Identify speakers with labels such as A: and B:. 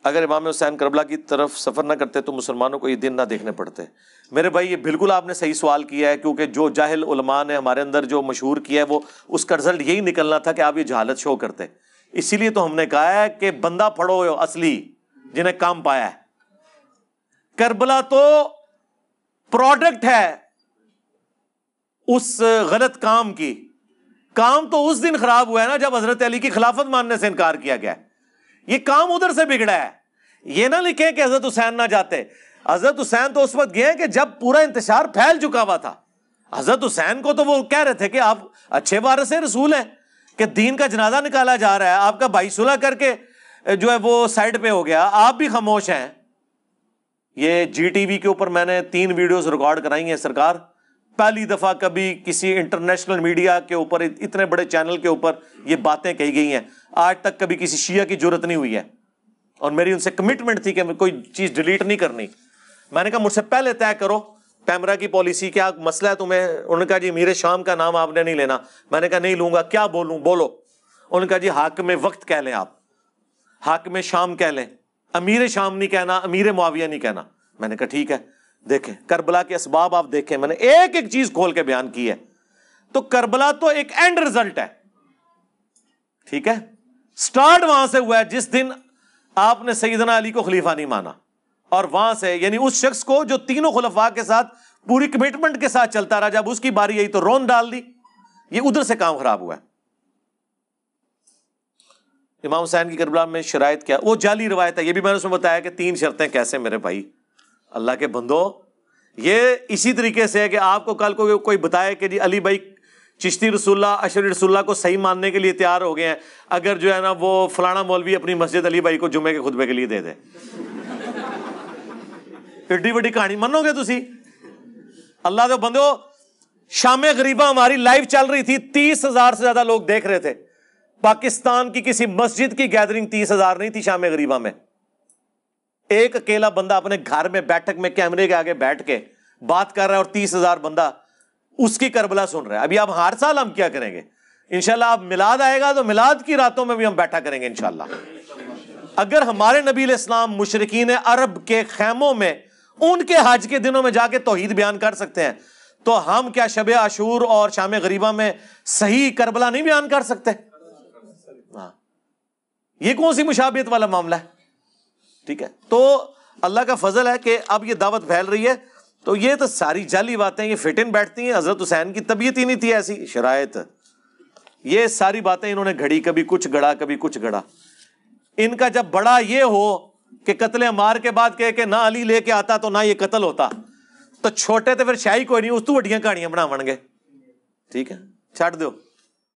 A: اگر امام حسین کربلا کی طرف سفر نہ کرتے تو مسلمانوں کو یہ دن نہ دیکھنے پڑتے. میرے بھائی یہ بالکل آپ نے صحیح سوال کیا ہے، کیونکہ جو جاہل علماء نے ہمارے اندر جو مشہور کیا ہے وہ اس کا رزلٹ یہی نکلنا تھا کہ آپ یہ جہالت شو کرتے. اسی لیے تو ہم نے کہا ہے کہ بندہ پڑھو اصلی جنہیں کام پایا ہے. کربلا تو پروڈکٹ ہے اس غلط کام کی. کام تو اس دن خراب ہوا ہے نا جب حضرت علی کی خلافت ماننے سے انکار کیا گیا. یہ کام ادھر سے بگڑا ہے. یہ نہ لکھیں کہ حضرت حسین نہ جاتے. حضرت حسین تو اس وقت گئے کہ جب پورا انتشار پھیل چکا ہوا تھا. حضرت حسین کو تو وہ کہہ رہے تھے کہ آپ اچھے وارث رسول ہیں کہ دین کا جنازہ نکالا جا رہا ہے، آپ کا بھائی صلح کر کے جو ہے وہ سائڈ پہ ہو گیا، آپ بھی خاموش ہیں. یہ جی ٹی وی کے اوپر میں نے 3 ویڈیوز ریکارڈ کرائی ہیں سرکار. پہلی دفعہ کبھی کسی انٹرنیشنل میڈیا کے اوپر، اتنے بڑے چینل کے اوپر یہ باتیں کہی گئی ہیں. آج تک کبھی کسی شیعہ کی جرت نہیں ہوئی ہے، اور میری ان سے کمٹمنٹ تھی کہ میں کوئی چیز ڈیلیٹ نہیں کرنی. میں نے کہا مجھ سے پہلے طے کرو پیمرا کی پالیسی، کیا مسئلہ ہے تمہیں؟ انہوں نے کہا جی امیر شام کا نام آپ نے نہیں لینا. میں نے کہا نہیں لوں گا. کیا بولوں؟ بولو. انہوں نے کہا جی حاکم وقت کہہ لیں، آپ حاکم شام کہہ لیں، امیر شام نہیں کہنا، امیر معاویہ نہیں کہنا. میں نے کہا ٹھیک ہے. دیکھیں کربلا کے اسباب آپ دیکھیں، میں نے ایک ایک چیز کھول کے بیان کی ہے. تو کربلا تو ایک اینڈ رزلٹ ہے، ٹھیک ہے. سٹارٹ وہاں سے ہوا ہے جس دن آپ نے سیدنا علی کو خلیفہ نہیں مانا، اور وہاں سے یعنی اس شخص کو جو تینوں خلفاء کے ساتھ پوری کمٹمنٹ کے ساتھ چلتا رہا، جب اس کی باری آئی تو رون ڈال دی. یہ ادھر سے کام خراب ہوا ہے. امام حسین کی کربلا میں شرائط کیا؟ وہ جعلی روایت ہے. یہ بھی میں نے اس میں بتایا کہ 3 شرطیں کیسے. میرے بھائی اللہ کے بندو، یہ اسی طریقے سے ہے کہ آپ کو کل کو کوئی بتائے کہ جی علی بھائی چشتی رسول اللہ اشعری رسول اللہ کو صحیح ماننے کے لیے تیار ہو گئے ہیں، اگر جو ہے نا وہ فلانا مولوی اپنی مسجد علی بھائی کو جمعے کے خطبے کے لیے دے دے. ایڈی بڑی کہانی منو گے تسی؟ اللہ کے بندو، شام غریبہ ہماری لائیو چل رہی تھی، 30,000 سے زیادہ لوگ دیکھ رہے تھے. پاکستان کی کسی مسجد کی گیدرنگ 30,000 نہیں تھی شام غریبہ میں. ایک اکیلا بندہ اپنے گھر میں بیٹھک میں کیمرے کے آگے بیٹھ کے بات کر رہا ہے، اور 30,000 بندہ اس کی کربلا سن رہا ہے. ابھی اب ہر سال ہم کیا کریں گے انشاءاللہ؟ اب میلاد آئے گا تو میلاد کی راتوں میں بھی ہم بیٹھا کریں گے انشاءاللہ. اگر ہمارے نبی علیہ السلام مشرکین عرب کے خیموں میں ان کے حج کے دنوں میں جا کے توحید بیان کر سکتے ہیں، تو ہم کیا شب عاشور اور شام غریبہ میں صحیح کربلا نہیں بیان کر سکتے؟ ہاں، یہ کون سی مشابہت والا معاملہ ہے؟ ٹھیک ہے. تو اللہ کا فضل ہے کہ اب یہ دعوت پھیل رہی ہے. تو یہ تو ساری جعلی باتیں یہ فٹ ان بیٹھتی ہیں. حضرت حسین کی طبیعت ہی نہیں تھی ایسی شرائط. یہ ساری باتیں انہوں نے گھڑی، کبھی کچھ گڑا کبھی کچھ گڑا. ان کا جب بڑا یہ ہو کہ قتل عمار کے بعد کہے کہ نہ علی لے کے آتا تو نہ یہ قتل ہوتا، تو چھوٹے تو پھر شاہی کوئی نہیں، اس تو وڈیاں کہانیاں بناون گے. ٹھیک ہے، چھڈ دو.